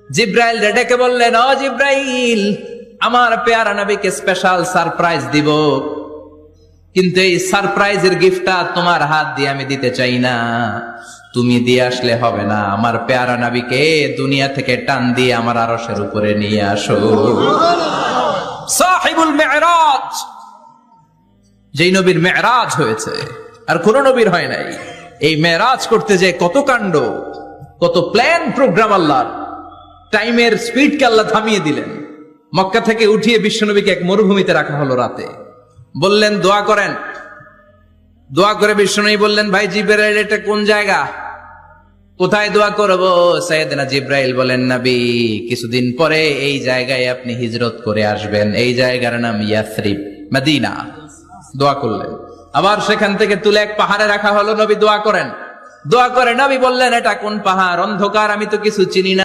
জিব্রাইল ডেকে বললেন, ও জিব্রাইল, আমার পেয়ারা নবীকে স্পেশাল সারপ্রাইজ দিব, কিন্তু এই সারপ্রাইজের গিফটটা তোমার হাত দিয়ে আমি দিতে চাই না, তুমি দিয়ে আসলে হবে না। আমার পেয়ারা নবীকে দুনিয়া থেকে টান দিয়ে আমার আরশের উপরে নিয়ে আসো। সাহিবুল মেরাজ, যেই নবীর মেরাজ হয়েছে আর কোন নবীর হয় নাই। এই মেরাজ করতে যে কত কাণ্ড, কত প্ল্যান প্রোগ্রাম, আল্লাহ টাইমের স্পিডকে আল্লাহ থামিয়ে দিলেন। মক্কা থেকে উঠিয়ে বিশ্বনবীকে এক মরুভূমিতে রাখা হলো রাতে। বললেন দোয়া করেন। দোয়া করে বিশ্বনবী বললেন, ভাই জিবরাইল, এটা কোন জায়গা, কোথায় দোয়া করব? সাইয়েদনা জিবরাইল বলেন, নবী, কিছুদিন পরে এই জায়গায় আপনি হিজরত করে আসবেন, এই জায়গার নাম ইয়াসরিব, মদিনা। দোয়া করলেন। আবার সেখান থেকে তুলে এক পাহাড়ে রাখা হলো, নবী দোয়া করেন। দোয়া করে নবী বললেন, এটা কোন পাহাড়? অন্ধকার, আমি তো কিছু চিনি না।